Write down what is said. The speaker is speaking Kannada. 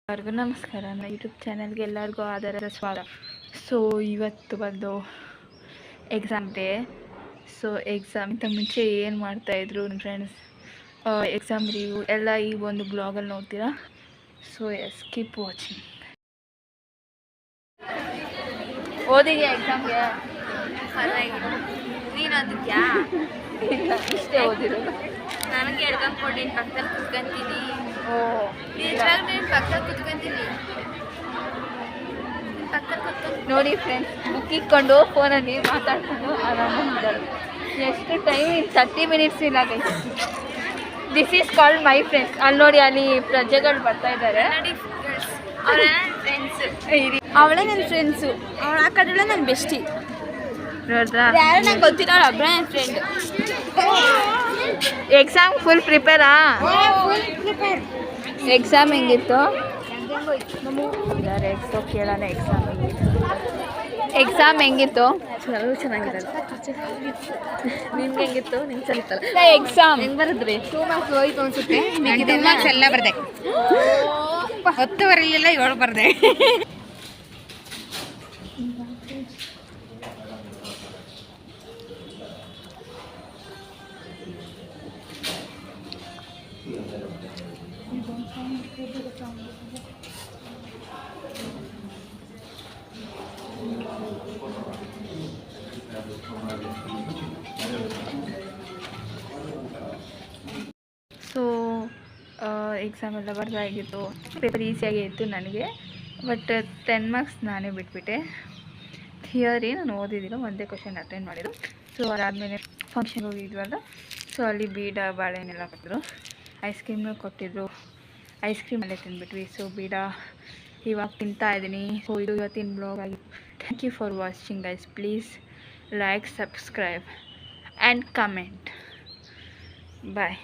ಎಲ್ಲರಿಗೂ ನಮಸ್ಕಾರ. ನನ್ನ ಯೂಟ್ಯೂಬ್ ಚಾನಲ್ಗೆ ಎಲ್ಲರಿಗೂ ಆದರದ ಸ್ವಾಗತ. ಸೊ ಇವತ್ತು ಬಂದು ಎಕ್ಸಾಮ್ ಡೇ. ಸೊ ಎಕ್ಸಾಮ್ಗಿಂತ ಮುಂಚೆ ಏನು ಮಾಡ್ತಾಯಿದ್ರು ನನ್ನ ಫ್ರೆಂಡ್ಸ್, ಎಕ್ಸಾಮ್ ರಿವ್ಯೂ ಎಲ್ಲ ಈ ಒಂದು ಬ್ಲಾಗಲ್ಲಿ ನೋಡ್ತೀರಾ. So yes, keep watching. ಓದಿದ್ಯಾ ಎಕ್ಸಾಮ್ಗೆ? ನೀನು ಅದಕ್ಯಾ ಇಷ್ಟೇ ಓದಿರೋದು. ನನಗೆ ಎಡ್ಕೊಂಡ್ಕೊಂಡು ನೀನು ಪಕ್ಕದಲ್ಲಿ ಕುತ್ಕೊಂತೀನಿ. ಓ ನೀನು ಪಕ್ಕದಲ್ಲಿ ಕುತ್ಕೊಂತೀನಿ. ಪಕ್ಕದಲ್ಲಿ ಕುತ್ಕೊಂಡು ನೋಡಿ ಫ್ರೆಂಡ್ಸ್, ಬುಕ್ ಇಟ್ಕೊಂಡು ಫೋನಲ್ಲಿ ಮಾತಾಡ್ಕೊಂಡು ಆರಾಮಾಗಿದ್ದಾರೆ. ಎಷ್ಟು ಟೈಮ್? 30 ಮಿನಿಟ್ಸ್ ಇಲ್ಲ guys. This is called my friends. ಅಲ್ಲಿ ನೋಡಿ, ಅಲ್ಲಿ ಪ್ರಜೆಗಳು ಬರ್ತಾ ಇದ್ದಾರೆ. ಅವಳೇ ನನ್ನ ಫ್ರೆಂಡ್ಸು. ಅವಳೇ ನನ್ನ ಫ್ರೆಂಡ್ಸು. ಅವಳು ಆ ಕಡೆ ನನ್ನ ಬೆಸ್ಟಿ. ನೋಡ್ರಾ, ಯಾರು ನಂಗೆ ಗೊತ್ತಿರೋ ಒಬ್ಬಳೇ ನನ್ನ ಫ್ರೆಂಡ್. ಎಕ್ಸಾಮ್ ಫುಲ್ ಪ್ರಿಪೇರಾ? ಎಕ್ಸಾಮ್ ಹೆಂಗಿತ್ತು? ಎಕ್ಸೋ ಕೇಳೋಣ. ಎಕ್ಸಾಮ್ ಹೆಂಗಿತ್ತು? ಚೆನ್ನಾಗಿದೆ. ನಿಮ್ಗೆ ಹೆಂಗಿತ್ತು? ನಿಮ್ಗೆ ಚೆನ್ನಾಗಿತ್ತಲ್ಲ ಎಕ್ಸಾಮ್? ಹೆಂಗೆ ಬರೆದ್ರಿ? 2 ಮಾರ್ಕ್ಸ್ ಹೋಯ್ತು ಅನ್ಸುತ್ತೆ. 2 ಮಾರ್ಕ್ಸ್ ಎಲ್ಲ ಬರೆದೆ. 10 ಬರಲಿಲ್ಲ, 7 ಬರೆದೆ. ಸೊ ಎಕ್ಸಾಮ್ ಎಲ್ಲ ಬರ್ದಾಗಿತ್ತು. ಪೇಪರ್ ಈಸಿಯಾಗಿ ಇತ್ತು ನನಗೆ. ಬಟ್ 10 ಮಾರ್ಕ್ಸ್ ನಾನೇ ಬಿಟ್ಬಿಟ್ಟೆ. ಥಿಯರಿ ನಾನು ಓದಿದ್ದಿಲ್ಲ, ಒಂದೇ ಕ್ವಶನ್ ಅಟೆಂಡ್ ಮಾಡಿದ್ರು. ಸೊ ಅದಾದಮೇಲೆ ಫಂಕ್ಷನ್ಗೆ ಹೋಗಿದ್ವಲ್ಲ, ಸೊ ಅಲ್ಲಿ ಬೀಡ ಬಾಳೆಹಣ್ಣೆಲ್ಲ ಕೊಟ್ಟಿದ್ರು, ಐಸ್ ಕ್ರೀಮ್ನೂ ಕೊಟ್ಟಿದ್ರು. ಐಸ್ ಕ್ರೀಮ್ ಅಲ್ಲೇ ತಿಂದ್ಬಿಟ್ವಿ. ಸೊ ಬೀಡ ಇವಾಗ ತಿಂತಾ ಇದ್ದೀನಿ. ಸೊ ಇದು ಇವತ್ತಿನ ಬ್ಲಾಗ್ ಆಗಿತ್ತು. Thank you for watching guys. Please like, subscribe and comment. Bye.